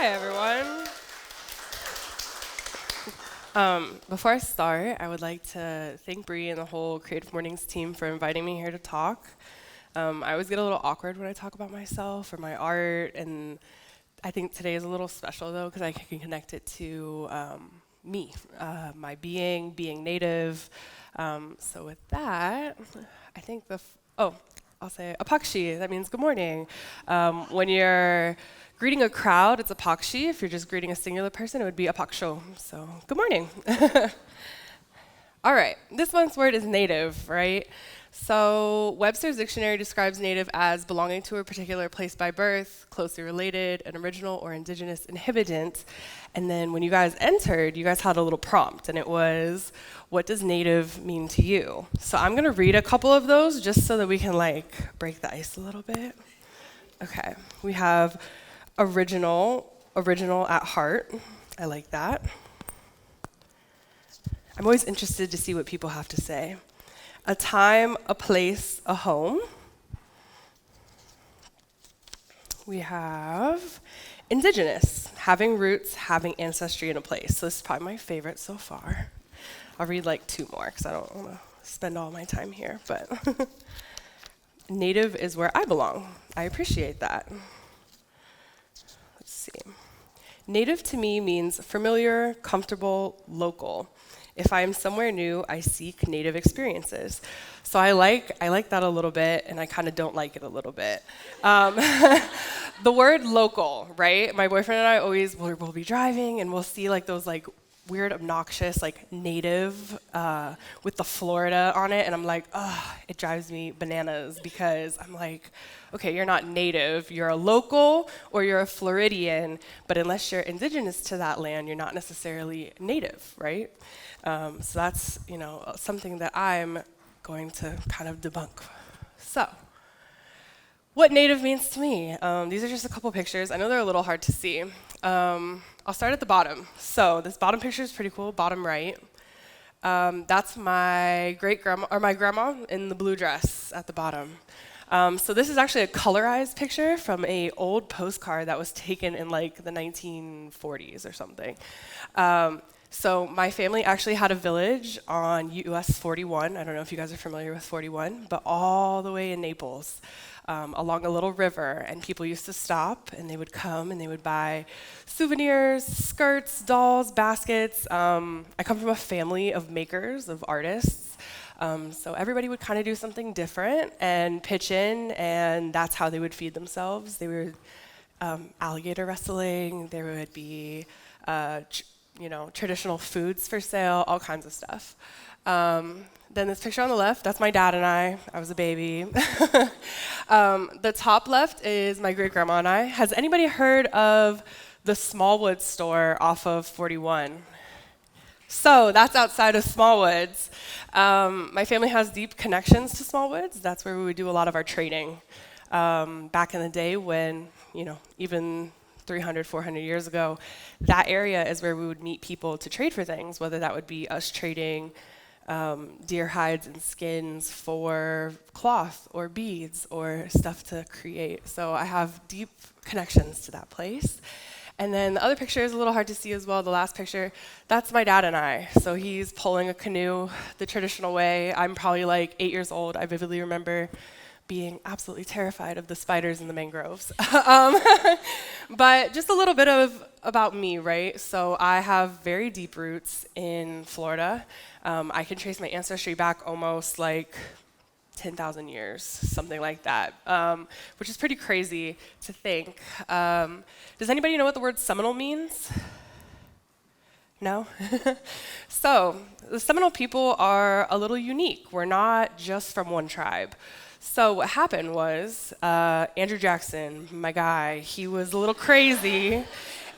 everyone. Before I start, I would like to thank Bree and the whole Creative Mornings team for inviting me here to talk. I always get a little awkward when I talk about myself or my art, and I think today is a little special though because I can connect it to me, my being native. So with that, I think I'll say apakshi. That means good morning. When you're greeting a crowd, it's apakshi. If you're just greeting a singular person, it would be apaksho. So good morning. All right, this month's word is native, right? So Webster's dictionary describes native as belonging to a particular place by birth, closely related, an original or indigenous inhabitant. And then when you guys entered, you guys had a little prompt, and it was, what does native mean to you? So I'm gonna read a couple of those just so that we can break the ice a little bit. Okay, we have original at heart. I like that. I'm always interested to see what people have to say. A time, a place, a home. We have indigenous, having roots, having ancestry in a place. So this is probably my favorite so far. I'll read two more because I don't want to spend all my time here, but native is where I belong. I appreciate that. Let's see. Native to me means familiar, comfortable, local. If I am somewhere new, I seek native experiences. So I like that a little bit, and I kind of don't like it a little bit. The word local, right? My boyfriend and I always will be driving, and we'll see those weird, obnoxious, native with the Florida on it, and I'm like, ugh, it drives me bananas because I'm like, okay, you're not native, you're a local or you're a Floridian, but unless you're indigenous to that land, you're not necessarily native, right? So that's, something that I'm going to kind of debunk. So, what native means to me? These are just a couple pictures. I know they're a little hard to see. I'll start at the bottom. So this bottom picture is pretty cool, bottom right. That's my my grandma in the blue dress at the bottom. So this is actually a colorized picture from an old postcard that was taken in the 1940s or something. So my family actually had a village on US 41. I don't know if you guys are familiar with 41, but all the way in Naples, along a little river. And people used to stop, and they would come, and they would buy souvenirs, skirts, dolls, baskets. I come from a family of makers, of artists. So everybody would kind of do something different and pitch in, and that's how they would feed themselves. They were alligator wrestling. There would be traditional foods for sale, all kinds of stuff. Then this picture on the left, that's my dad and I. I was a baby. The top left is my great-grandma and I. Has anybody heard of the Smallwoods store off of 41? So that's outside of Smallwoods. My family has deep connections to Smallwoods. That's where we would do a lot of our trading. Back in the day when, even 300, 400 years ago, that area is where we would meet people to trade for things, whether that would be us trading deer hides and skins for cloth or beads or stuff to create. So I have deep connections to that place. And then the other picture is a little hard to see as well, the last picture. That's my dad and I. So he's pulling a canoe the traditional way. I'm probably 8 years old. I vividly remember being absolutely terrified of the spiders in the mangroves. But just a little bit about me, right? So I have very deep roots in Florida. I can trace my ancestry back almost 10,000 years, something like that, which is pretty crazy to think. Does anybody know what the word Seminole means? No? So the Seminole people are a little unique. We're not just from one tribe. So what happened was Andrew Jackson, my guy, he was a little crazy,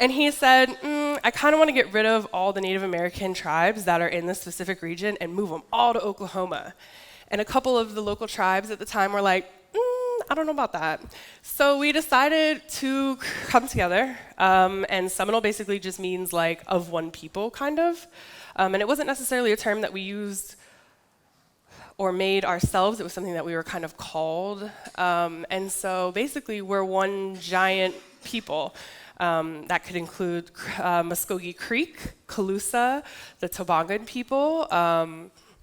and he said, I kind of want to get rid of all the Native American tribes that are in this specific region and move them all to Oklahoma. And a couple of the local tribes at the time were like, I don't know about that. So we decided to come together, and Seminole basically just means of one people, kind of. And it wasn't necessarily a term that we used or made ourselves. It was something that we were kind of called. And so basically we're one giant people. That could include Muskogee Creek, Calusa, the Toboggan people,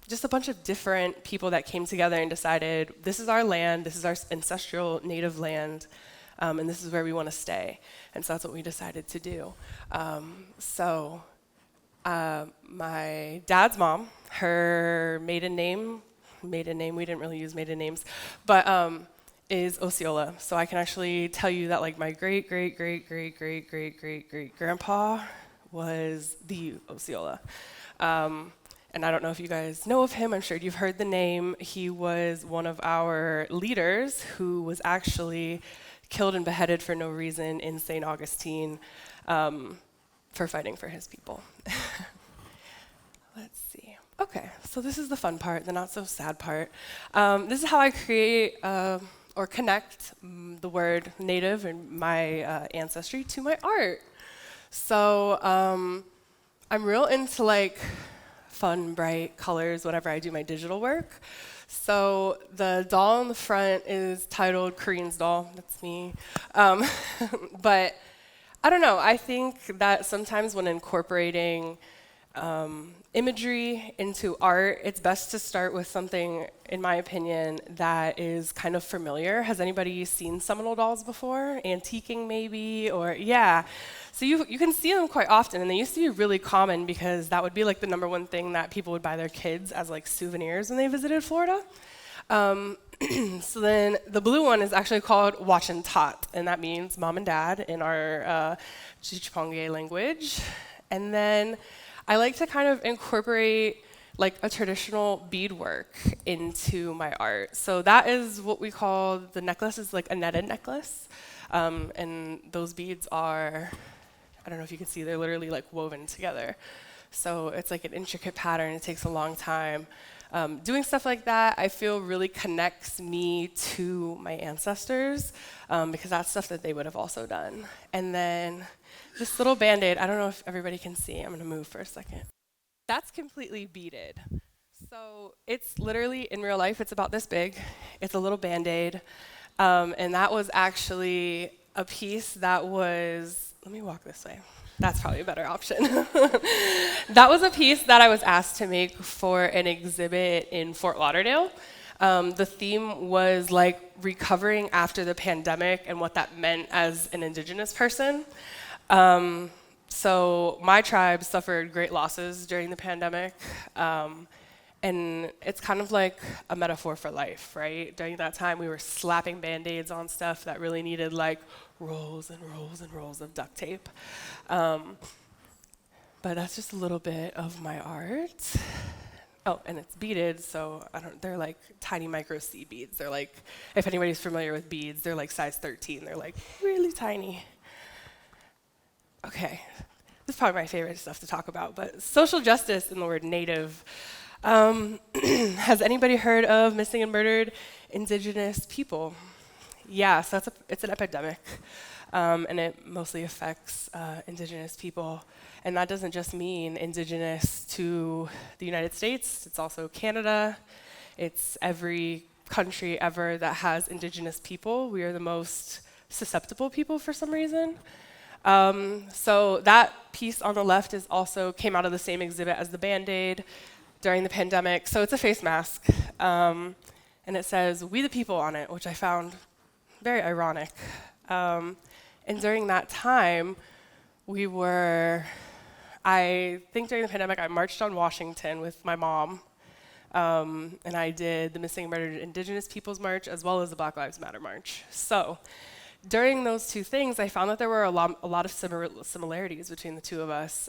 just a bunch of different people that came together and decided, this is our land, this is our ancestral native land, and this is where we want to stay. And so that's what we decided to do. My dad's mom, her maiden name, we didn't really use maiden names, but is Osceola. So I can actually tell you that like my great grandpa was the Osceola. And I don't know if you guys know of him, I'm sure you've heard the name. He was one of our leaders who was actually killed and beheaded for no reason in St. Augustine for fighting for his people. Let's see. Okay, so this is the fun part, the not so sad part. This is how I create or connect the word native and my ancestry to my art. So I'm real into like fun, bright colors whenever I do my digital work. So the doll in the front is titled Corinne's doll. That's me. But I don't know. I think that sometimes when incorporating imagery into art, it's best to start with something, in my opinion, that is kind of familiar. Has anybody seen Seminole dolls before? Antiquing maybe, or yeah. So you can see them quite often, and they used to be really common because that would be like the #1 thing that people would buy their kids as like souvenirs when they visited Florida. So then the blue one is actually called Watchin' Tot, and that means mom and dad in our Chichiponge language. And then I like to kind of incorporate like a traditional beadwork into my art. So that is what we call, the necklace is like a netted necklace. And those beads are, I don't know if you can see, they're literally like woven together. So it's like an intricate pattern, it takes a long time. Doing stuff like that, I feel really connects me to my ancestors because that's stuff that they would have also done. And then this little Band-Aid, I don't know if everybody can see, I'm gonna move for a second. That's completely beaded. So it's literally, in real life, it's about this big. It's a little Band-Aid. And that was actually a piece that was, let me walk this way. That's probably a better option. That was a piece that I was asked to make for an exhibit in Fort Lauderdale. The theme was like recovering after the pandemic and what that meant as an Indigenous person. So my tribe suffered great losses during the pandemic. And it's kind of like a metaphor for life, right? During that time, we were slapping Band-Aids on stuff that really needed like rolls and rolls and rolls of duct tape. But that's just a little bit of my art. Oh, and it's beaded, so they're like tiny micro seed beads. They're like, if anybody's familiar with beads, they're like size 13. They're like really tiny. Okay, this is probably my favorite stuff to talk about, but social justice and the word native. Has anybody heard of missing and murdered Indigenous people? Yeah, so it's an epidemic, and it mostly affects Indigenous people. And that doesn't just mean Indigenous to the United States, it's also Canada. It's every country ever that has Indigenous people. We are the most susceptible people for some reason. So that piece on the left came out of the same exhibit as the Band-Aid during the pandemic. So it's a face mask, and it says, "We the people" on it, which I found very ironic. And during that time, I think during the pandemic, I marched on Washington with my mom, and I did the Missing and Murdered Indigenous Peoples March as well as the Black Lives Matter March. So during those two things, I found that there were a lot of similarities between the two of us.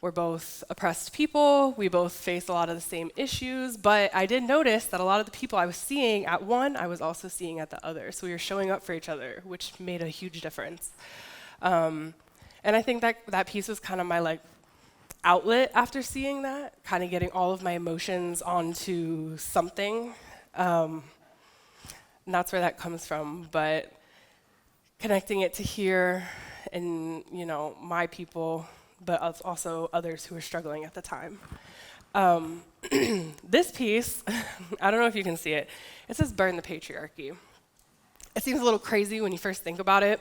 We're both oppressed people, we both face a lot of the same issues, but I did notice that a lot of the people I was seeing at one, I was also seeing at the other. So we were showing up for each other, which made a huge difference. And I think that piece was kind of my like outlet after seeing that, kind of getting all of my emotions onto something. And that's where that comes from, but connecting it to here and, my people, but also others who were struggling at the time. This piece, I don't know if you can see it, it says "Burn the Patriarchy." It seems a little crazy when you first think about it,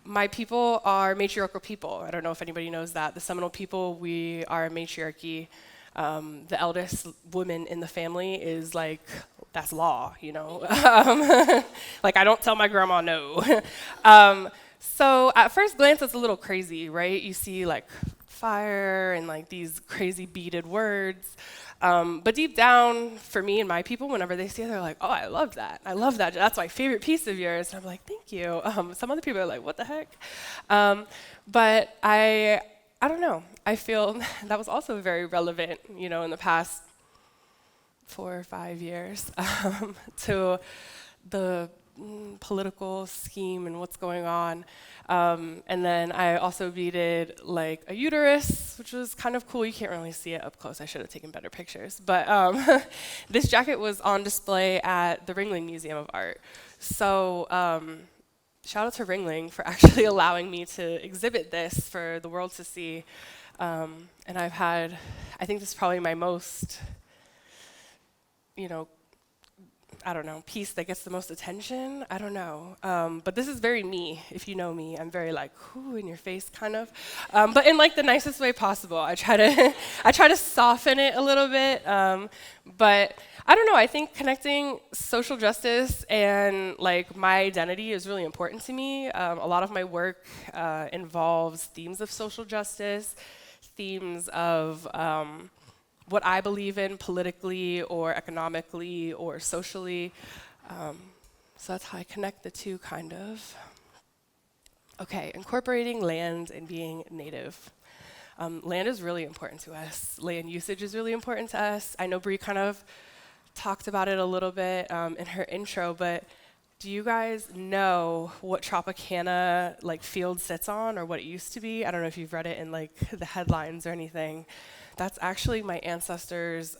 My people are matriarchal people. I don't know if anybody knows that. The Seminole people, we are a matriarchy. The eldest woman in the family is like, that's law, you know? Like, I don't tell my grandma no. So at first glance, it's a little crazy, right? You see like fire and like these crazy beaded words. But deep down, for me and my people, whenever they see it, they're like, oh, I love that. I love that. That's my favorite piece of yours. And I'm like, thank you. Some other people are like, what the heck? But I don't know. I feel that was also very relevant, you know, in the past 4 or 5 years to the political scheme and what's going on. And then I also beaded like a uterus, which was kind of cool. You can't really see it up close. I should have taken better pictures. But this jacket was on display at the Ringling Museum of Art. So shout out to Ringling for actually allowing me to exhibit this for the world to see. And I've had, I think this is probably my most, you know, I don't know, piece that gets the most attention. I don't know. But this is very me. If you know me, I'm very like, whoo, in your face kind of. But in like the nicest way possible. I try to soften it a little bit. But I don't know, I think connecting social justice and like my identity is really important to me. A lot of my work involves themes of social justice, themes of what I believe in politically or economically or socially. So that's how I connect the two, kind of. Okay, incorporating land and being native. Land is really important to us. Land usage is really important to us. I know Bree kind of talked about it a little bit in her intro, but do you guys know what Tropicana like field sits on, or what it used to be? I don't know if you've read it in like the headlines or anything. That's actually my ancestors'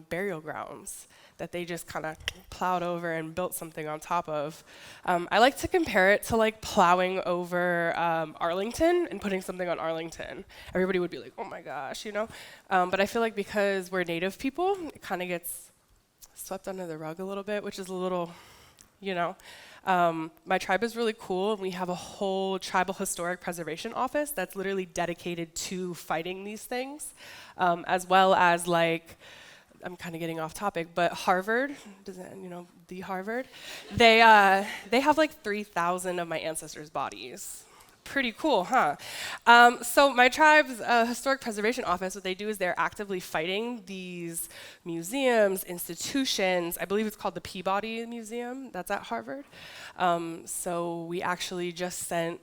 burial grounds that they just kind of plowed over and built something on top of. I like to compare it to like plowing over Arlington and putting something on Arlington. Everybody would be like, oh my gosh, you know? But I feel like because we're native people, it kind of gets swept under the rug a little bit, which is a little, you know. My tribe is really cool, and we have a whole tribal historic preservation office that's literally dedicated to fighting these things, as well as like, I'm kind of getting off topic, but Harvard, you know, the Harvard, they have like 3,000 of my ancestors' bodies. Pretty cool, huh? So my tribe's historic preservation office, what they do is they're actively fighting these museums, institutions. I believe it's called the Peabody Museum. That's at Harvard. So we actually just sent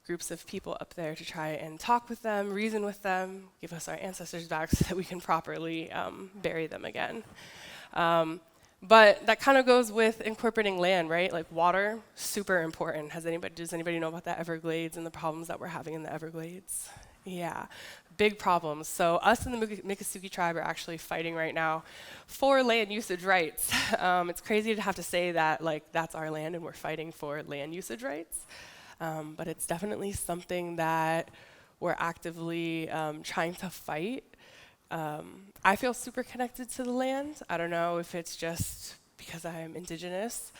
groups of people up there to try and talk with them, reason with them, give us our ancestors back so that we can properly bury them again. But that kind of goes with incorporating land, right? Like water, super important. Does anybody know about the Everglades and the problems that we're having in the Everglades? Yeah, big problems. So us in the Miccosukee tribe are actually fighting right now for land usage rights. It's crazy to have to say that, like, that's our land and we're fighting for land usage rights. But it's definitely something that we're actively trying to fight. I feel super connected to the land. I don't know if it's just because I'm indigenous.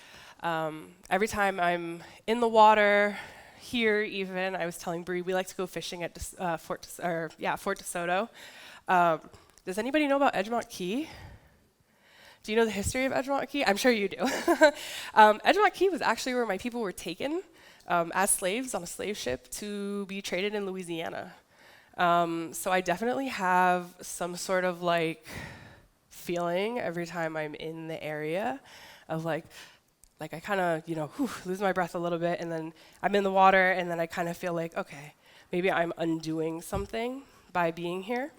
Every time I'm in the water, here even, I was telling Bree, we like to go fishing at Fort DeSoto. Does anybody know about Edgemont Key? Do you know the history of Edgemont Key? I'm sure you do. Edgemont Key was actually where my people were taken as slaves on a slave ship to be traded in Louisiana. So I definitely have some sort of like feeling every time I'm in the area of like I kind of, you know, lose my breath a little bit, and then I'm in the water, and then I kind of feel like, okay, maybe I'm undoing something by being here.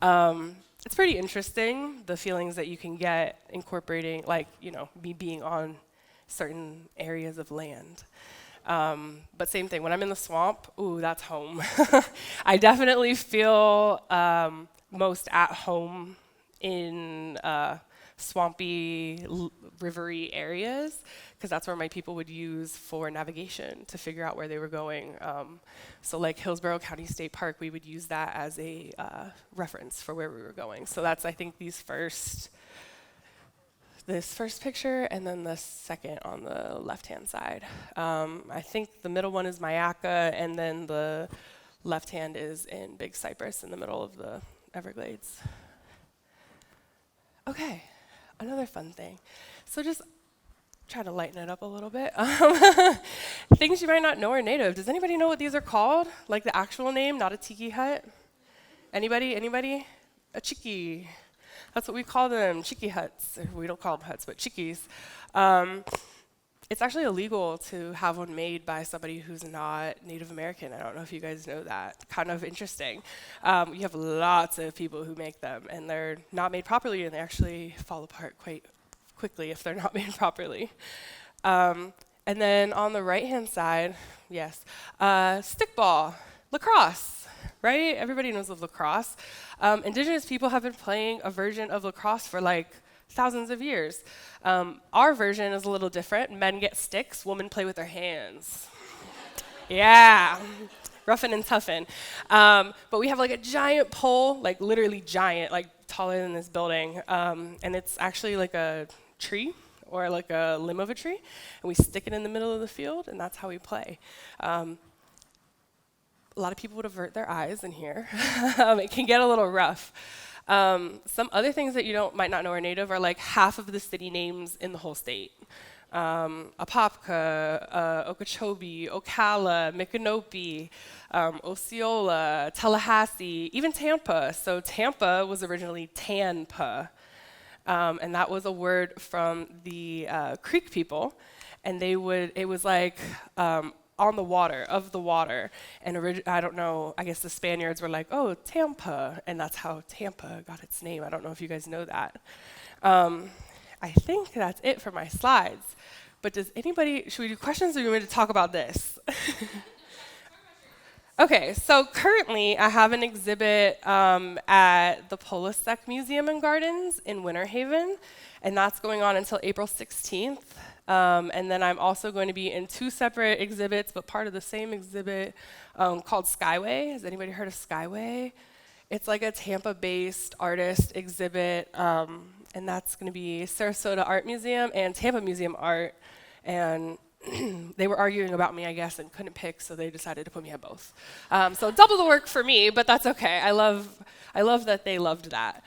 It's pretty interesting, the feelings that you can get incorporating, like, you know, me being on certain areas of land. But same thing, when I'm in the swamp, ooh, that's home. I definitely feel most at home in swampy, rivery areas, because that's where my people would use for navigation to figure out where they were going. So like Hillsborough County State Park, we would use that as a reference for where we were going. So that's, I think, these first this first picture and then the second on the left-hand side. I think the middle one is Mayaca, and then the left hand is in Big Cypress in the middle of the Everglades. Okay, another fun thing. So just try to lighten it up a little bit. Things you might not know are native. Does anybody know what these are called? Like the actual name, not a tiki hut? Anybody? A chiki. That's what we call them, chiki huts. We don't call them huts, but chikis. It's actually illegal to have one made by somebody who's not Native American. I don't know if you guys know that. Kind of interesting. You have lots of people who make them, and they're not made properly, and they actually fall apart quite quickly if they're not made properly. And then on the right-hand side, yes, stickball, lacrosse, right? Everybody knows of lacrosse. Indigenous people have been playing a version of lacrosse for like thousands of years. Our version is a little different. Men get sticks, women play with their hands. Yeah, roughin' and toughin'. But we have like a giant pole, like literally giant, like taller than this building. And it's actually like a tree or like a limb of a tree. And we stick it in the middle of the field, and that's how we play. A lot of people would avert their eyes in here. It can get a little rough. Some other things that you might not know are native are like half of the city names in the whole state. Apopka, Okeechobee, Ocala, Micanopy, Osceola, Tallahassee, even Tampa. So Tampa was originally Tanpa, and that was a word from the Creek people, and it was like on the water, of the water. And I don't know, I guess the Spaniards were like, oh, Tampa, and that's how Tampa got its name. I don't know if you guys know that. I think that's it for my slides. But should we do questions, or do you want me to talk about this? Okay, so currently I have an exhibit at the Polasek Museum and Gardens in Winter Haven, and that's going on until April 16th. And then I'm also going to be in 2 separate exhibits, but part of the same exhibit called Skyway. Has anybody heard of Skyway? It's like a Tampa-based artist exhibit, and that's going to be Sarasota Art Museum and Tampa Museum Art. And they were arguing about me, I guess, and couldn't pick, so they decided to put me at both. So double the work for me, but that's okay. I love that they loved that.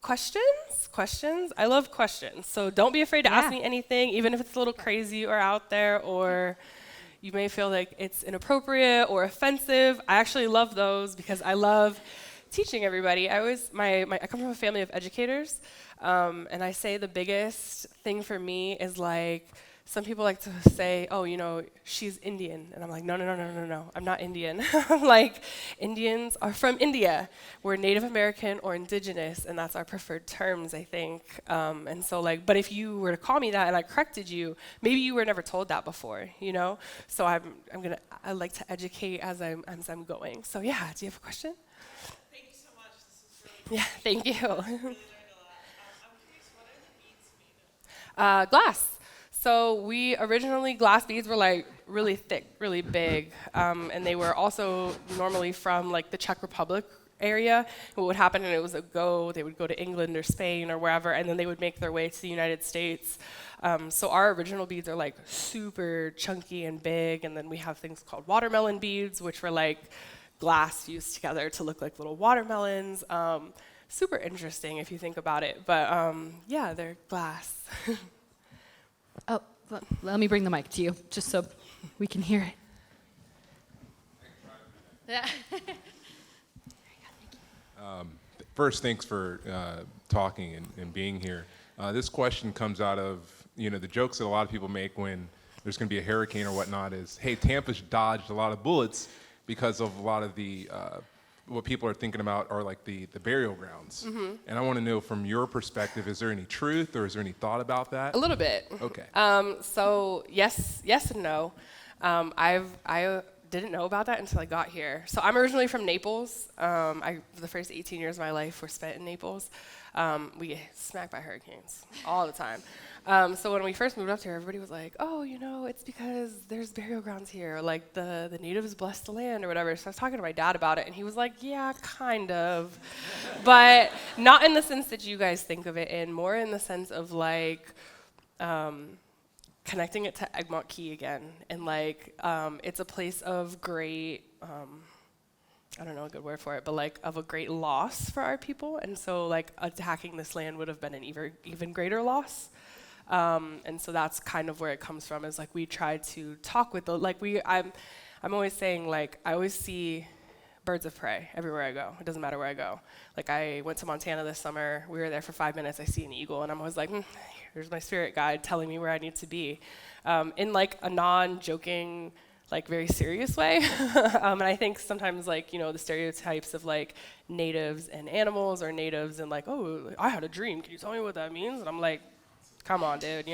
Questions? I love questions. So don't be afraid to ask me anything, even if it's a little crazy or out there, or you may feel like it's inappropriate or offensive. I actually love those because I love teaching everybody. I come from a family of educators, and I say the biggest thing for me is like, some people like to say, oh, she's Indian. And I'm like, no, I'm not Indian. I'm like, Indians are from India. We're Native American or indigenous, and that's our preferred terms, I think. And so but if you were to call me that and I corrected you, maybe you were never told that before, So I like to educate as I'm going. So yeah, do you have a question? Thank you so much. This is really cool. Yeah, thank you. I really learned a lot. I'm curious, what are the beads made of? Glass. So glass beads were like really thick, really big, and they were also normally from like the Czech Republic area. What would happen, they would go to England or Spain or wherever, and then they would make their way to the United States. So our original beads are like super chunky and big, and then we have things called watermelon beads, which were like glass fused together to look like little watermelons. Super interesting if you think about it, but yeah, they're glass. Oh, let me bring the mic to you, just so we can hear it. Yeah. First, thanks for talking and being here. This question comes out of the jokes that a lot of people make when there's going to be a hurricane or whatnot is, hey, Tampa's dodged a lot of bullets because of a lot of the what people are thinking about are like the burial grounds. Mm-hmm. And I want to know from your perspective, is there any truth or is there any thought about that? A little bit. Okay. So yes and no. I didn't know about that until I got here. So I'm originally from Naples. The first 18 years of my life were spent in Naples. We get smacked by hurricanes all the time. So when we first moved up here, everybody was like, oh, it's because there's burial grounds here. Like the natives blessed the land or whatever. So I was talking to my dad about it, and he was like, yeah, kind of. But not in the sense that you guys think of it in, more in the sense of like, connecting it to Egmont Key again, and like it's a place of great, I don't know a good word for it, but like of a great loss for our people, and so like attacking this land would have been an even greater loss, and so that's kind of where it comes from. Is like we try to talk with I'm always saying like I always see birds of prey everywhere I go. It doesn't matter where I go. Like I went to Montana this summer. We were there for 5 minutes. I see an eagle, and I'm always like, here's my spirit guide telling me where I need to be, in like a non-joking, like very serious way. And I think sometimes like the stereotypes of like natives and animals, or natives and like, oh, I had a dream. Can you tell me what that means? And I'm like, come on, dude,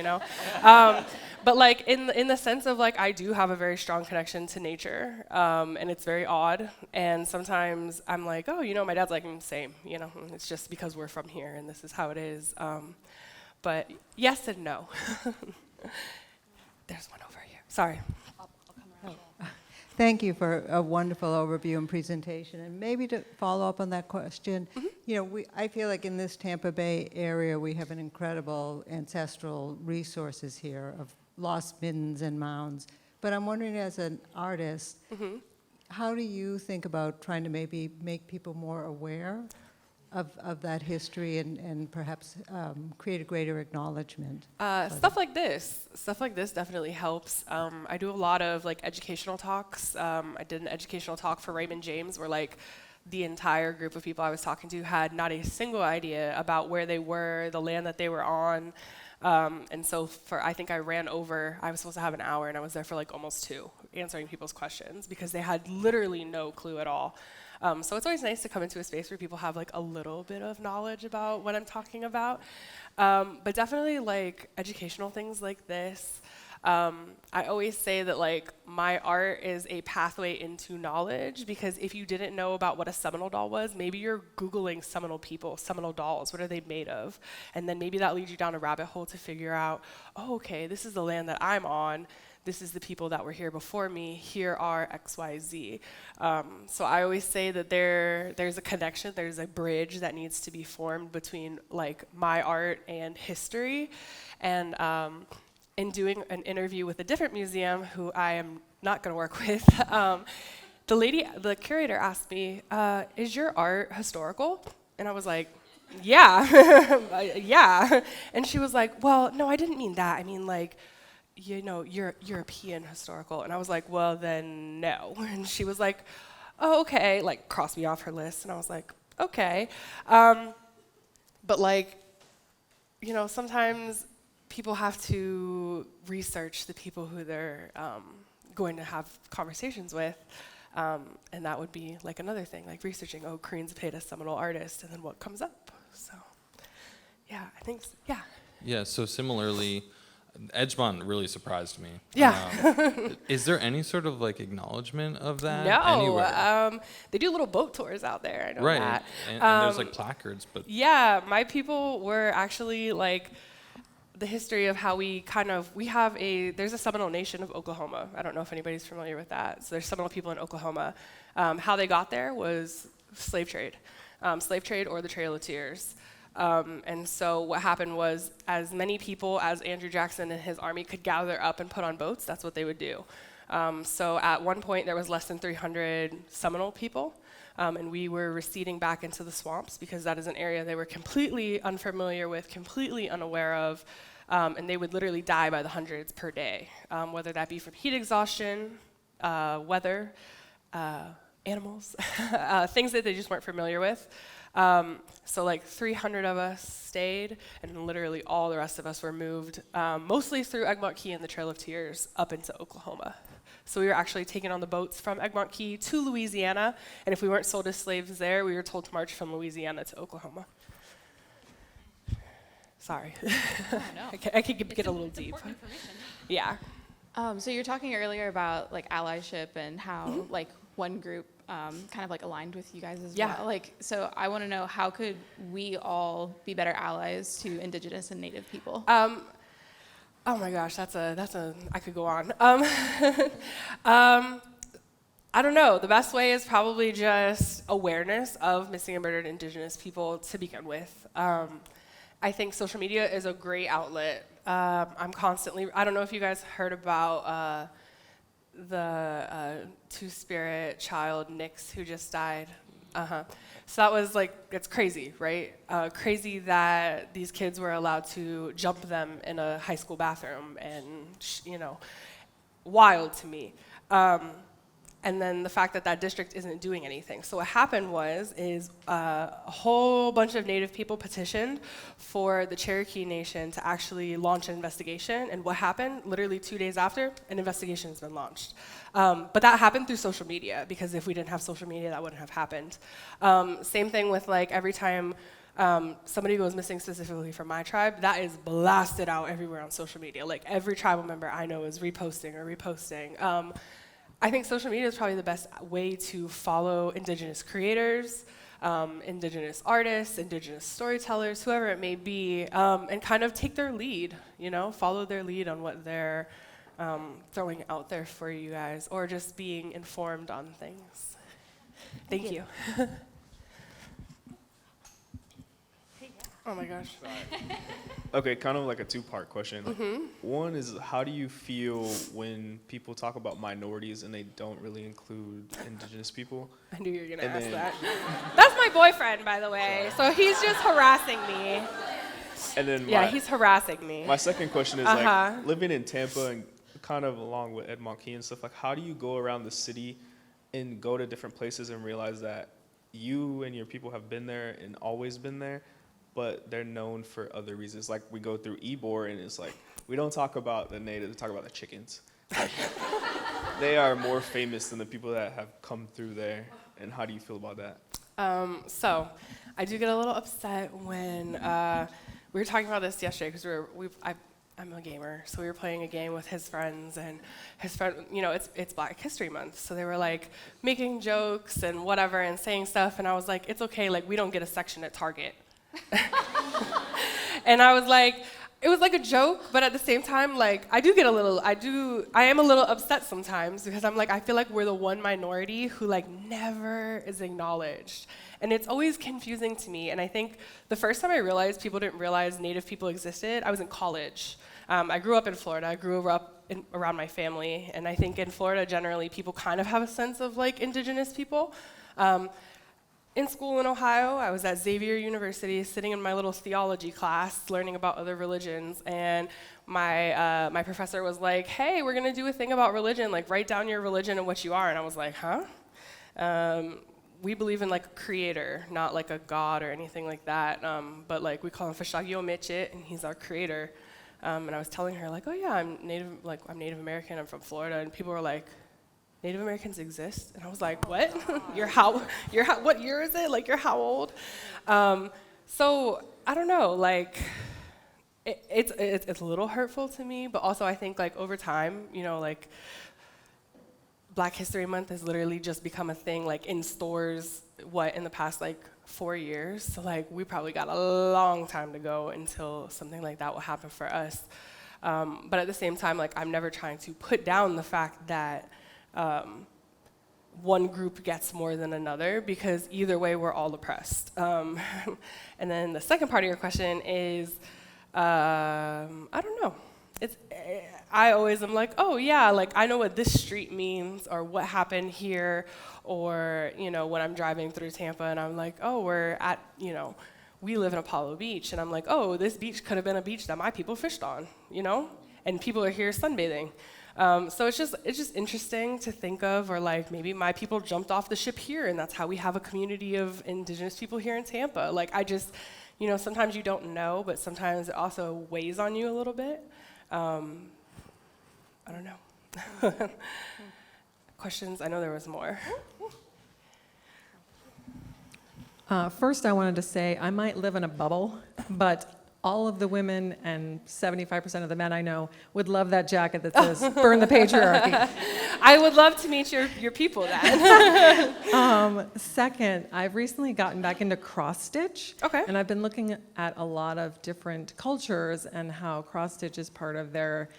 But like in the sense of like I do have a very strong connection to nature, and it's very odd. And sometimes I'm like, oh, my dad's like, same, It's just because we're from here and this is how it is. But yes and no. There's one over here. Sorry. I'll come around. Thank you for a wonderful overview and presentation. And maybe to follow up on that question, I feel like in this Tampa Bay area, we have an incredible ancestral resources here of lost middens and mounds. But I'm wondering, as an artist, how do you think about trying to maybe make people more aware of that history and perhaps create a greater acknowledgement? Stuff like this definitely helps. I do a lot of like educational talks. I did an educational talk for Raymond James where like the entire group of people I was talking to had not a single idea about where they were, the land that they were on. And so I think I ran over, I was supposed to have an hour, and I was there for like almost 2, answering people's questions because they had literally no clue at all. So it's always nice to come into a space where people have like a little bit of knowledge about what I'm talking about. But definitely like educational things like this. I always say that like my art is a pathway into knowledge, because if you didn't know about what a Seminole doll was, maybe you're Googling Seminole people, Seminole dolls, what are they made of? And then maybe that leads you down a rabbit hole to figure out, oh, okay, this is the land that I'm on. This is the people that were here before me. Here are X, Y, Z. So I always say that there's a connection, there's a bridge that needs to be formed between like my art and history. And in doing an interview with a different museum, who I am not going to work with, the curator asked me, "Is your art historical?" And I was like, "Yeah, yeah." And she was like, "Well, no, I didn't mean that. I mean like." You're European historical. And I was like, well, then no. And she was like, oh, okay, like crossed me off her list. And I was like, okay. But like, sometimes people have to research the people who they're going to have conversations with. And that would be like another thing, like researching, oh, Corinne Zepeda, Seminole artist, and then what comes up. So, yeah, I think, yeah. Yeah, so similarly, Edgemont really surprised me. Yeah. Is there any sort of like acknowledgement of that No. anywhere? They do little boat tours out there. I know Right. that. And there's like placards, but Yeah, my people were actually like the history of how there's a Seminole Nation of Oklahoma. I don't know if anybody's familiar with that. So there's Seminole people in Oklahoma. How they got there was slave trade or the Trail of Tears. And so what happened was, as many people as Andrew Jackson and his army could gather up and put on boats, that's what they would do. So at one point, there was less than 300 Seminole people, and we were receding back into the swamps because that is an area they were completely unfamiliar with, completely unaware of, and they would literally die by the hundreds per day, whether that be from heat exhaustion, weather, animals, things that they just weren't familiar with. So like 300 of us stayed, and literally all the rest of us were moved, mostly through Egmont Key and the Trail of Tears up into Oklahoma. So we were actually taken on the boats from Egmont Key to Louisiana, and if we weren't sold as slaves there, we were told to march from Louisiana to Oklahoma. Sorry. No. I could get a little deep. Important information. Yeah. So you're talking earlier about like allyship and how like one group kind of like aligned with you guys as Yeah. well. Like, so I want to know, how could we all be better allies to Indigenous and Native people? Oh my gosh, that's a I could go on. I don't know. The best way is probably just awareness of missing and murdered Indigenous people to begin with. I think social media is a great outlet. I don't know if you guys heard about the two-spirit child, Nix, who just died. So that was like, it's crazy, right? Crazy that these kids were allowed to jump them in a high school bathroom and, wild to me. And then the fact that that district isn't doing anything. So what happened is a whole bunch of Native people petitioned for the Cherokee Nation to actually launch an investigation. And what happened? Literally 2 days after, an investigation has been launched. But that happened through social media, because if we didn't have social media, that wouldn't have happened. Same thing with like every time somebody goes missing specifically from my tribe, that is blasted out everywhere on social media. Like every tribal member I know is reposting or reposting. I think social media is probably the best way to follow Indigenous creators, Indigenous artists, Indigenous storytellers, whoever it may be, and kind of take their lead, follow their lead on what they're throwing out there for you guys, or just being informed on things. Thank you. Oh my gosh. Okay, kind of like a two-part question. One is, how do you feel when people talk about minorities and they don't really include Indigenous people? I knew you were gonna And ask then- that. That's my boyfriend, by the way. So he's just harassing me. And then Yeah, he's harassing me. my second question is, Uh-huh. like, living in Tampa and kind of along with Ed Key and stuff, like, how do you go around the city and go to different places and realize that you and your people have been there and always been there, but they're known for other reasons? Like, we go through Ybor and it's like, we don't talk about the natives, we talk about the chickens. Like, they are more famous than the people that have come through there. And how do you feel about that? So I do get a little upset when we were talking about this yesterday, because I'm a gamer, so we were playing a game with his friends, and his friend, it's Black History Month, so they were like making jokes and whatever and saying stuff, and I was like, it's okay, like we don't get a section at Target. And I was like, it was like a joke, but at the same time, like I am a little upset sometimes, because I'm like, I feel like we're the one minority who like never is acknowledged. And it's always confusing to me. And I think the first time I realized people didn't realize Native people existed, I was in college. I grew up in Florida. I grew up around my family. And I think in Florida, generally, people kind of have a sense of like Indigenous people. In school in Ohio, I was at Xavier University, sitting in my little theology class, learning about other religions, and my professor was like, hey, we're gonna do a thing about religion, like write down your religion and what you are, and I was like, huh? We believe in like a creator, not like a god or anything like that, but like we call him Fashagio Mitchit, and he's our creator. And I was telling her like, oh yeah, I'm Native American, I'm from Florida, and people were like, Native Americans exist? And I was like, what? What year is it? Like, you're how old? So I don't know, like, it's a little hurtful to me, but also I think like over time, like Black History Month has literally just become a thing like in stores, in the past like 4 years. So like we probably got a long time to go until something like that will happen for us. But at the same time, like I'm never trying to put down the fact that one group gets more than another, because either way we're all oppressed. And then the second part of your question is, I don't know. I always am like, oh yeah, like I know what this street means, or what happened here, or when I'm driving through Tampa and I'm like, oh, we're at, we live in Apollo Beach, and I'm like, oh, this beach could have been a beach that my people fished on, and people are here sunbathing. So it's just interesting to think of, or like maybe my people jumped off the ship here, and that's how we have a community of Indigenous people here in Tampa. Like I just, sometimes you don't know, but sometimes it also weighs on you a little bit. I don't know. Questions? I know there was more. First, I wanted to say I might live in a bubble, but all of the women and 75% of the men I know would love that jacket that says "Burn the Patriarchy." I would love to meet your people then. Second, I've recently gotten back into cross stitch. Okay. And I've been looking at a lot of different cultures and how cross stitch is part of their,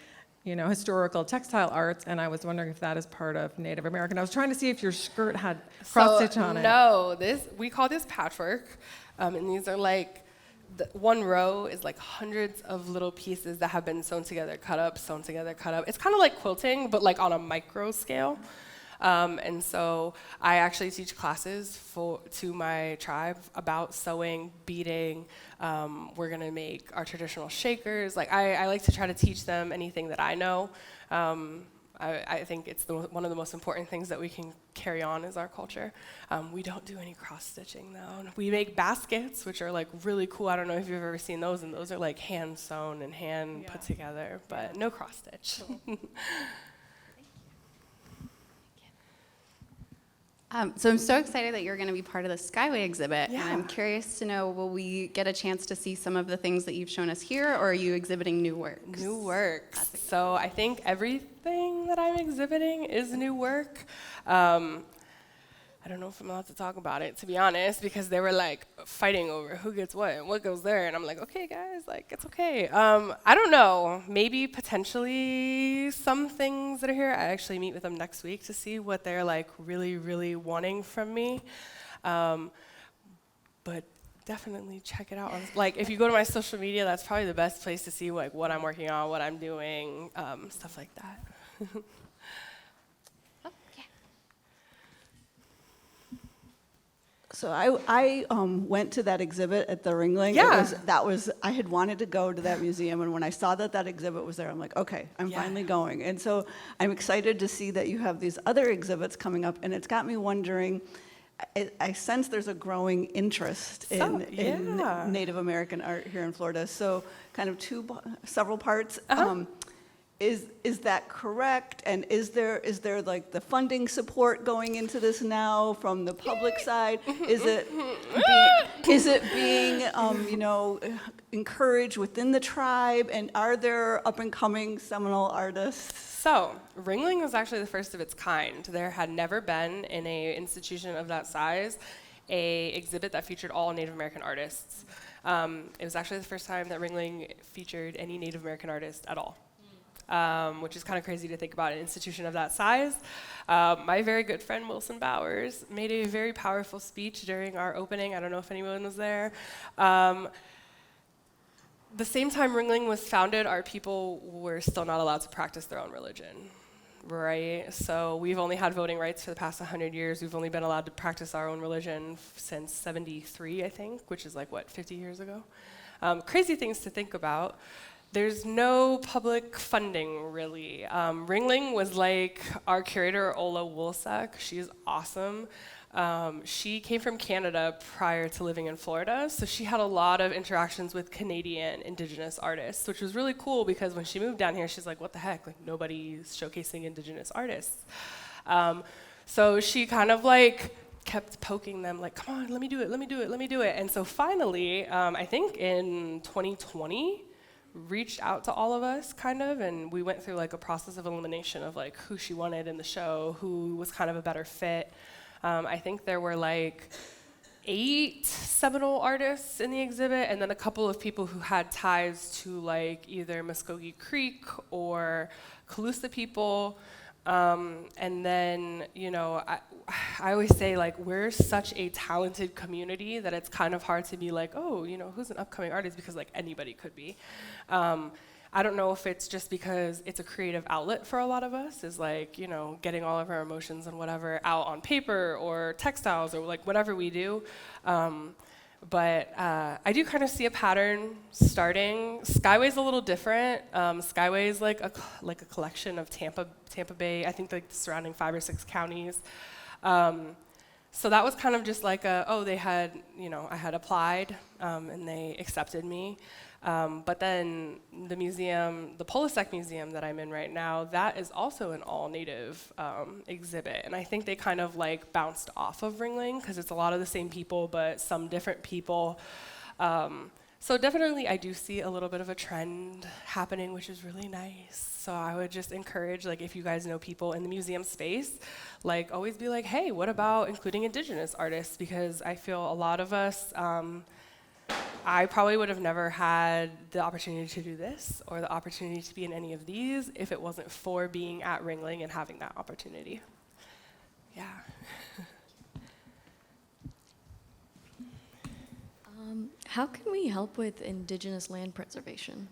historical textile arts. And I was wondering if that is part of Native American. I was trying to see if your skirt had cross stitch on it. No, we call this patchwork, and these are like. One row is like hundreds of little pieces that have been sewn together, cut up, sewn together, cut up. It's kind of like quilting, but like on a micro scale. And so I actually teach classes to my tribe about sewing, beading. We're gonna make our traditional shakers. Like I like to try to teach them anything that I know. I think it's one of the most important things that we can carry on is our culture. We don't do any cross-stitching, though. We make baskets, which are like really cool. I don't know if you've ever seen those, and those are like hand-sewn and hand put together, but no cross-stitch. Cool. So I'm so excited that you're going to be part of the Skyway exhibit, and I'm curious to know, will we get a chance to see some of the things that you've shown us here, or are you exhibiting new works? New works. So I think everything that I'm exhibiting is new work. I don't know if I'm allowed to talk about it, to be honest, because they were like fighting over who gets what and what goes there, and I'm like, okay, guys, like it's okay. I don't know. Maybe potentially some things that are here. I actually meet with them next week to see what they're like really, really wanting from me. But definitely check it out. Like if you go to my social media, that's probably the best place to see like what I'm working on, what I'm doing, stuff like that. So I went to that exhibit at the Ringling. Yeah. I had wanted to go to that museum, and when I saw that exhibit was there, I'm like, okay, I'm finally going. And so I'm excited to see that you have these other exhibits coming up, and it's got me wondering, I sense there's a growing interest in Native American art here in Florida. So kind of several parts. Is that correct? And is there like the funding support going into this now from the public side? Is it being encouraged within the tribe? And are there up and coming seminal artists? So Ringling was actually the first of its kind. There had never been in an institution of that size a exhibit that featured all Native American artists. It was actually the first time that Ringling featured any Native American artist at all. Which is kind of crazy to think about an institution of that size. My very good friend Wilson Bowers made a very powerful speech during our opening. I don't know if anyone was there. The same time Ringling was founded, our people were still not allowed to practice their own religion, right? So we've only had voting rights for the past 100 years. We've only been allowed to practice our own religion since 73, I think, which is like, 50 years ago? Crazy things to think about. There's no public funding, really. Ringling was like our curator, Ola Woolsack. She's awesome. She came from Canada prior to living in Florida, so she had a lot of interactions with Canadian Indigenous artists, which was really cool because when she moved down here, she's like, what the heck? Like, nobody's showcasing Indigenous artists. So she kind of like kept poking them, like, come on, let me do it, let me do it, let me do it. And so finally, I think in 2020, reached out to all of us kind of, and we went through like a process of elimination of like who she wanted in the show, who was kind of a better fit. I think there were like 8 seminal artists in the exhibit, and then a couple of people who had ties to like either Muskogee Creek or Calusa people. And then, I always say like we're such a talented community that it's kind of hard to be like, oh, who's an upcoming artist, because like anybody could be. I don't know if it's just because it's a creative outlet for a lot of us, is like, getting all of our emotions and whatever out on paper or textiles or like whatever we do. But I do kind of see a pattern starting. Skyway's a little different. Skyway's like a collection of Tampa Bay, I think like the surrounding 5 or 6 counties. So that was kind of just like they had, I had applied and they accepted me. But then the museum, the Polisek Museum that I'm in right now, that is also an all-native exhibit. And I think they kind of like bounced off of Ringling because it's a lot of the same people, but some different people. So definitely I do see a little bit of a trend happening, which is really nice. So I would just encourage, like, if you guys know people in the museum space, like, always be like, hey, what about including indigenous artists? Because I feel a lot of us, I probably would have never had the opportunity to do this or the opportunity to be in any of these if it wasn't for being at Ringling and having that opportunity. Yeah. How can we help with indigenous land preservation?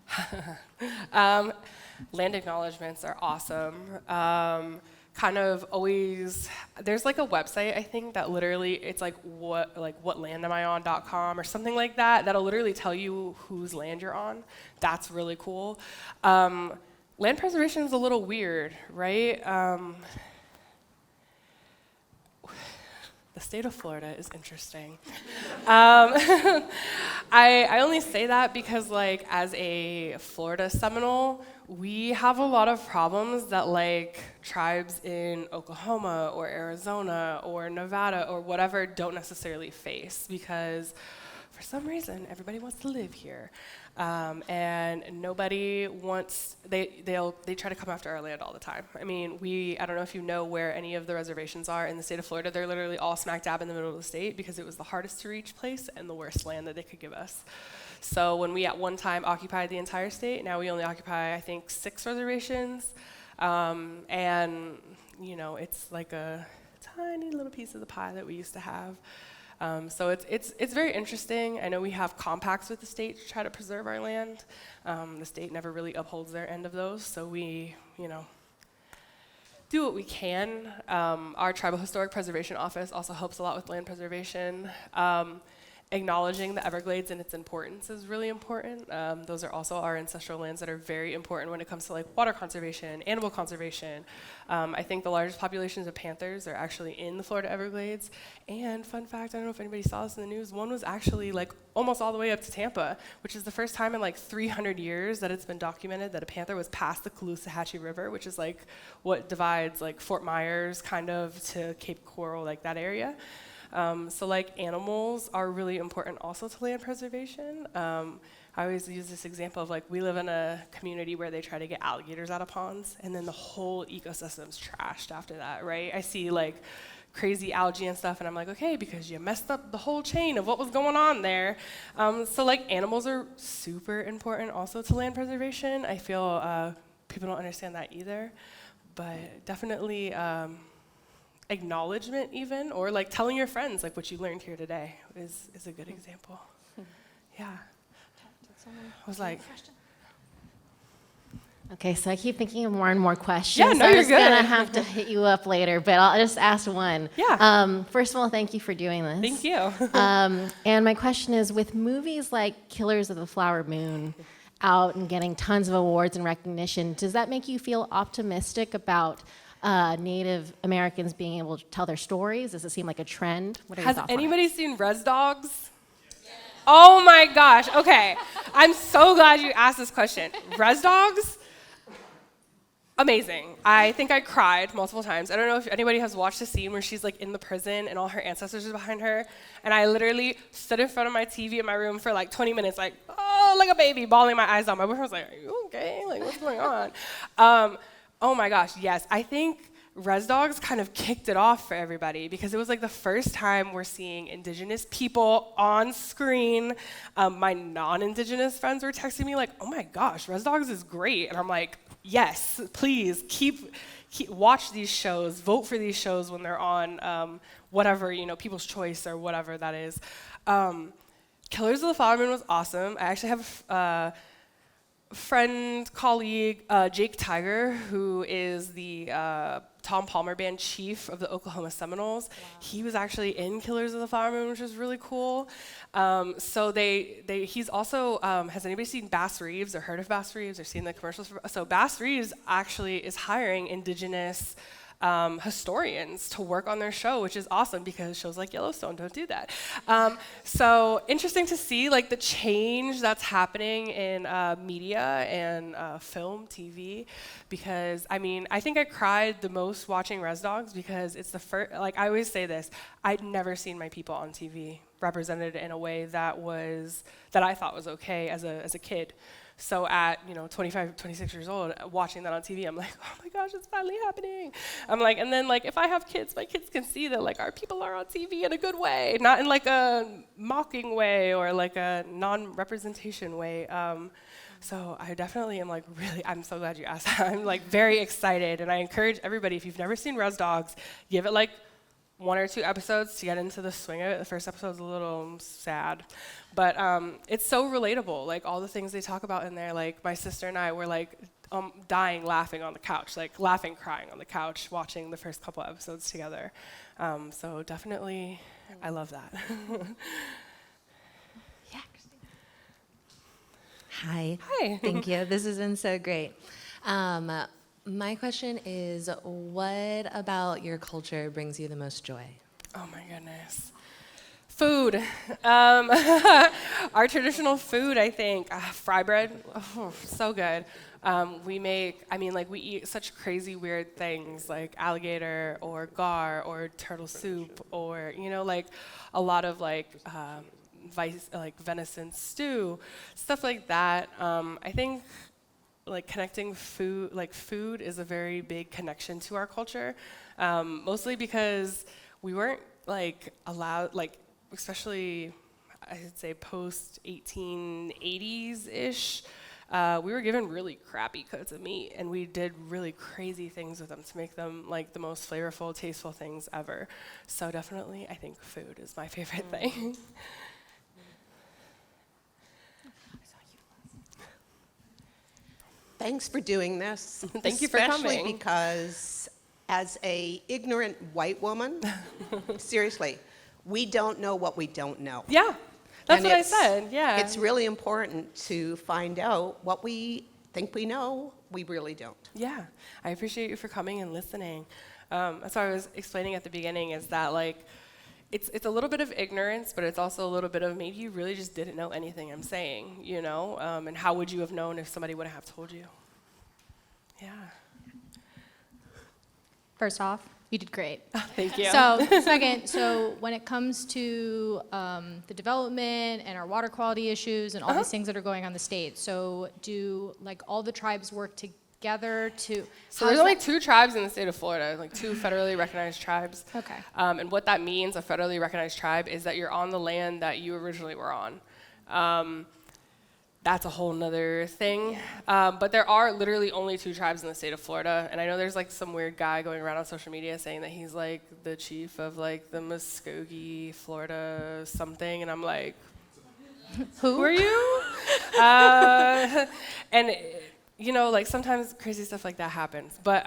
Land acknowledgements are awesome. Kind of always, there's like a website, I think, that literally, it's like whatlandamion.com or something like that, that'll literally tell you whose land you're on. That's really cool. Land preservation is a little weird, right? The state of Florida is interesting. I only say that because, like, as a Florida Seminole, we have a lot of problems that, like, tribes in Oklahoma or Arizona or Nevada or whatever don't necessarily face, because for some reason everybody wants to live here. And nobody wants, they try to come after our land all the time. I mean, I don't know if you know where any of the reservations are in the state of Florida. They're literally all smack dab in the middle of the state because it was the hardest to reach place and the worst land that they could give us. So when we at one time occupied the entire state, now we only occupy, I think, 6 reservations. And, you know, it's like a tiny little piece of the pie that we used to have. So it's very interesting. I know we have compacts with the state to try to preserve our land. The state never really upholds their end of those, so we, you know, do what we can. Our Tribal Historic Preservation Office also helps a lot with land preservation. Acknowledging the Everglades and its importance is really important. Those are also our ancestral lands that are very important when it comes to, like, water conservation, animal conservation. I think the largest populations of panthers are actually in the Florida Everglades. And fun fact, I don't know if anybody saw this in the news, one was actually, like, almost all the way up to Tampa, which is the first time in, like, 300 years that it's been documented that a panther was past the Caloosahatchee River, which is, like, what divides, like, Fort Myers kind of to Cape Coral, like that area. So, like, animals are really important also to land preservation. I always use this example of, like, we live in a community where they try to get alligators out of ponds, and then the whole ecosystem's trashed after that, right? I see, like, crazy algae and stuff, and I'm like, okay, because you messed up the whole chain of what was going on there. So, like, animals are super important also to land preservation. I feel people don't understand that either, but definitely acknowledgement even, or, like, telling your friends, like, what you learned here today is a good example. Yeah. I was like, Okay, so I keep thinking of more and more questions. Yeah, no, so I'm you're just gonna good. have to hit you up later, but I'll just ask one. Yeah. First of all, thank you for doing this. Thank you. And my question is, with movies like Killers of the Flower Moon out and getting tons of awards and recognition, does that make you feel optimistic about Native Americans being able to tell their stories? Does it seem like a trend? What are your Has thoughts on it? anybody seen Res Dogs? Oh my gosh, okay. I'm so glad you asked this question. Res Dogs? Amazing. I think I cried multiple times. I don't know if anybody has watched the scene where she's, like, in the prison and all her ancestors are behind her, and I literally stood in front of my TV in my room for like 20 minutes, like, oh, like a baby, bawling my eyes out. My boyfriend was like, are you okay? Like, what's going on? Oh my gosh, yes. I think Res Dogs kind of kicked it off for everybody because it was, like, the first time we're seeing Indigenous people on screen. My non-Indigenous friends were texting me like, oh my gosh, Res Dogs is great. And I'm like, yes, please keep watch these shows, vote for these shows when they're on whatever, you know, People's Choice or whatever that is. Killers of the Flower Moon was awesome. I actually have a friend, colleague, Jake Tiger, who is the Tom Palmer Band chief of the Oklahoma Seminoles. Wow. He was actually in Killers of the Flower Moon, which was really cool. So he's also, has anybody seen Bass Reeves or heard of Bass Reeves or seen the commercials? So Bass Reeves actually is hiring Indigenous historians to work on their show, which is awesome because shows like Yellowstone don't do that. So interesting to see, like, the change that's happening in media and film, TV, because I mean, I think I cried the most watching Res Dogs because it's the first, like, I always say this, I'd never seen my people on TV represented in a way that I thought was okay as a kid. So at 25, 26 years old, watching that on TV, I'm like, oh my gosh, it's finally happening. I'm like, and then like if I have kids, my kids can see that like our people are on TV in a good way, not in like a mocking way or like a non-representation way. So I definitely am like I'm so glad you asked that. I'm like very excited, and I encourage everybody, if you've never seen Res Dogs, give it like 1 or 2 episodes to get into the swing of it. The first episode's a little sad, but it's so relatable. Like all the things they talk about in there, like my sister and I were like dying laughing on the couch, like laughing, crying on the couch, watching the first couple episodes together. So definitely, I love that. Hi. Hi. Thank you. This has been so great. My question is, what about your culture brings you the most joy? Oh my goodness. Food. Our traditional food, I think. Fry bread, so good. We eat such crazy weird things like alligator or gar or turtle soup or, like a lot of venison stew, stuff like that. I think like connecting food is a very big connection to our culture, mostly because we weren't like allowed, like especially I'd say post 1880s-ish, we were given really crappy cuts of meat, and we did really crazy things with them to make them like the most flavorful, tasteful things ever. So definitely, I think food is my favorite thing. Thanks for doing this. Thank you for coming. Especially because as a ignorant white woman, seriously, we don't know what we don't know. Yeah, that's what I said, yeah. It's really important to find out what we think we know, we really don't. Yeah, I appreciate you for coming and listening. That's what I was explaining at the beginning, is that like, it's a little bit of ignorance, but it's also a little bit of maybe you really just didn't know anything I'm saying, and how would you have known if somebody wouldn't have told you? Yeah. First off, you did great. Thank you. So, second, when it comes to the development and our water quality issues and all these things that are going on in the state, so do like all the tribes work together to... So there's only 2 tribes in the state of Florida, like 2 federally recognized tribes. Okay. And what that means, a federally recognized tribe, is that you're on the land that you originally were on. That's a whole nother thing. But there are literally only 2 tribes in the state of Florida. And I know there's like some weird guy going around on social media saying that he's like the chief of like the Muskogee, Florida something. And I'm like, who are you? Like sometimes crazy stuff like that happens. But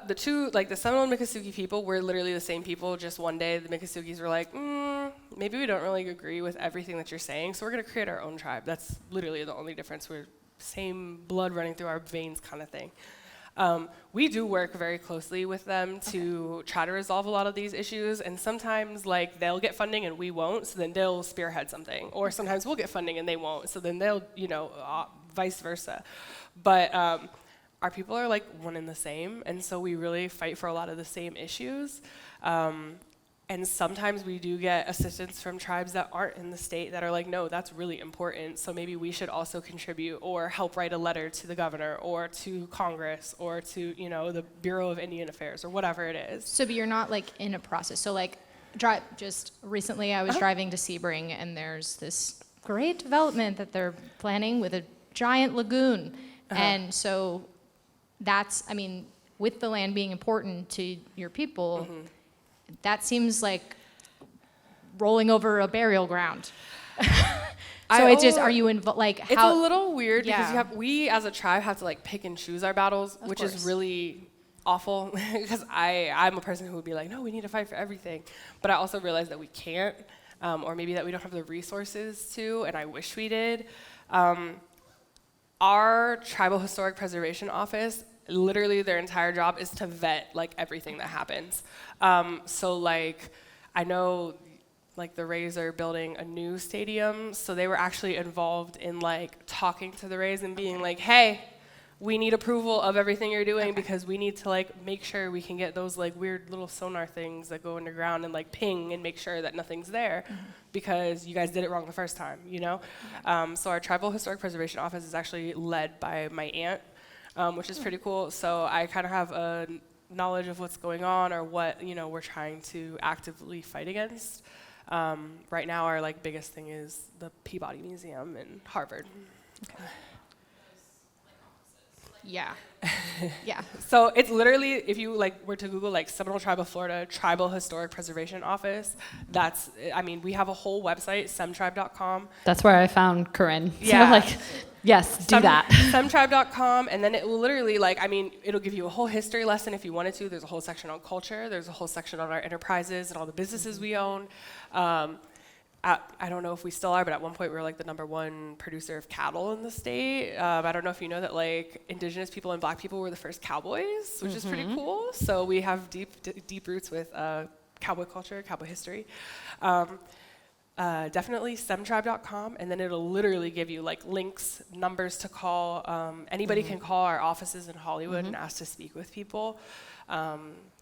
the Seminole and Miccosukee people were literally the same people. Just one day, the Miccosukes were like, maybe we don't really agree with everything that you're saying, so we're going to create our own tribe. That's literally the only difference. We're same blood running through our veins kind of thing. We do work very closely with them to try to resolve a lot of these issues, and sometimes like they'll get funding and we won't, so then they'll spearhead something. Or sometimes we'll get funding and they won't, so then they'll, vice versa. But our people are like one and the same, and so we really fight for a lot of the same issues. And sometimes we do get assistance from tribes that aren't in the state that are like, no, that's really important, so maybe we should also contribute or help write a letter to the governor or to Congress or to, the Bureau of Indian Affairs or whatever it is. So, but you're not like in a process. So like, just recently I was driving to Sebring, and there's this great development that they're planning with a giant lagoon. And so that's, with the land being important to your people, that seems like rolling over a burial ground. So it's just, are you involved? Like, it's a little weird because we as a tribe have to like pick and choose our battles, which is really awful because I'm a person who would be like, no, we need to fight for everything. But I also realize that we can't, or maybe that we don't have the resources to, and I wish we did. Our Tribal Historic Preservation Office, literally their entire job is to vet like everything that happens. So like, I know like the Rays are building a new stadium, so they were actually involved in like talking to the Rays and being like, hey, we need approval of everything you're doing because we need to like make sure we can get those like weird little sonar things that go underground and like ping and make sure that nothing's there because you guys did it wrong the first time, you know? So our Tribal Historic Preservation Office is actually led by my aunt, which is pretty cool. So I kind of have a knowledge of what's going on or what, you know, we're trying to actively fight against. Right now our like biggest thing is the Peabody Museum in Harvard. Okay. Yeah. Yeah. So it's literally, if you like were to Google like Seminole Tribe of Florida Tribal Historic Preservation Office, that's, I mean, we have a whole website, semtribe.com. That's where I found Corinne. Yeah. So like, yes, do that. Semtribe.com, and then it will literally like, I mean, it'll give you a whole history lesson if you wanted to. There's a whole section on culture. There's a whole section on our enterprises and all the businesses we own. I don't know if we still are, but at one point we were like the #1 producer of cattle in the state. I don't know if you know that like indigenous people and black people were the first cowboys, which is pretty cool. So we have deep roots with cowboy culture, cowboy history. Definitely semtribe.com, and then it'll literally give you like links, numbers to call. Anybody can call our offices in Hollywood and ask to speak with people.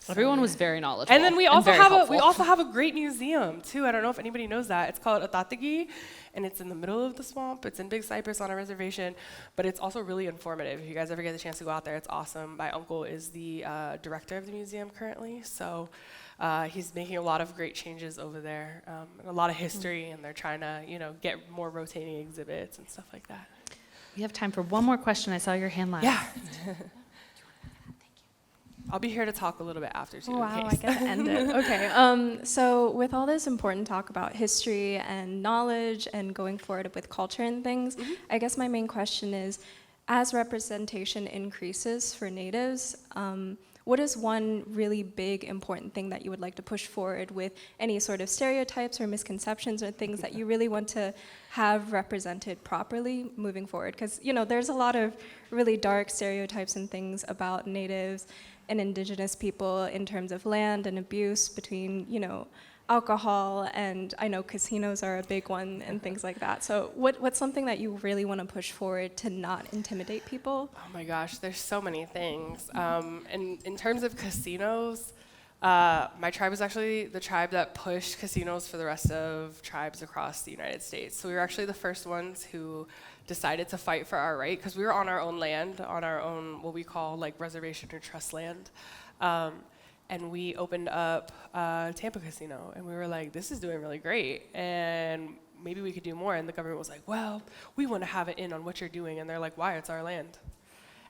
Everyone was very knowledgeable. And then we also have a great museum too. I don't know if anybody knows that. It's called Atatigi, and it's in the middle of the swamp. It's in Big Cypress on a reservation, but it's also really informative. If you guys ever get the chance to go out there, it's awesome. My uncle is the director of the museum currently, so he's making a lot of great changes over there, and a lot of history, and they're trying to, you know, get more rotating exhibits and stuff like that. We have time for one more question. I saw your hand last. Yeah. I'll be here to talk a little bit after too. Wow, I get to end it. Okay. So with all this important talk about history and knowledge and going forward with culture and things, I guess my main question is, as representation increases for Natives, what is one really big important thing that you would like to push forward with any sort of stereotypes or misconceptions or things that you really want to have represented properly moving forward? Because, you know, there's a lot of really dark stereotypes and things about Natives and indigenous people in terms of land and abuse between, you know, alcohol, and I know casinos are a big one and things like that. So what's something that you really want to push forward to not intimidate people? Oh my gosh, there's so many things. And in terms of casinos, my tribe was actually the tribe that pushed casinos for the rest of tribes across the United States. So we were actually the first ones who decided to fight for our right, because we were on our own land, on our own, what we call like reservation or trust land. And we opened up Tampa Casino, and we were like, this is doing really great, and maybe we could do more. And the government was like, well, we want to have it in on what you're doing. And they're like, why? It's our land.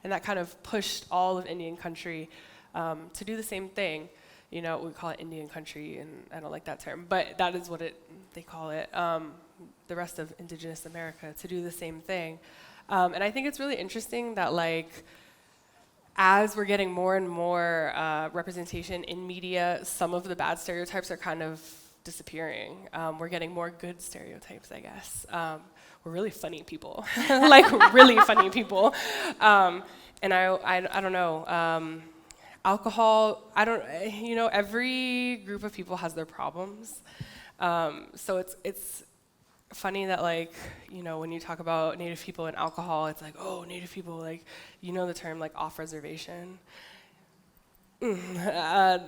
And that kind of pushed all of Indian country to do the same thing. You know, we call it Indian country, and I don't like that term, but that is what they call it. The rest of indigenous America to do the same thing. And I think it's really interesting that like, as we're getting more and more representation in media, some of the bad stereotypes are kind of disappearing. We're getting more good stereotypes, I guess. We're really funny people, like really funny people. And I don't know, alcohol, you know, every group of people has their problems. So it's funny that, like, you know, when you talk about Native people and alcohol, it's like, oh, Native people, like, you know the term like off reservation. I've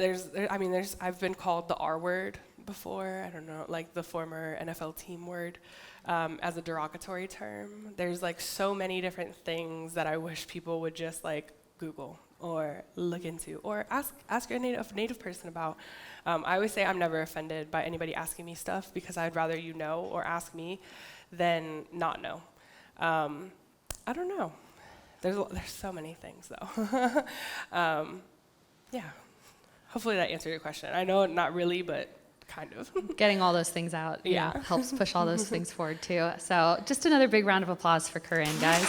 been called the R word before. I don't know, like the former NFL team word, as a derogatory term. There's like so many different things that I wish people would just like Google or look into or ask a native person about. I always say I'm never offended by anybody asking me stuff because I'd rather you know or ask me than not know. I don't know. There's so many things though. Yeah. Hopefully that answered your question. I know not really, but kind of. Getting all those things out, yeah, helps push all those things forward too. So just another big round of applause for Corinne, guys.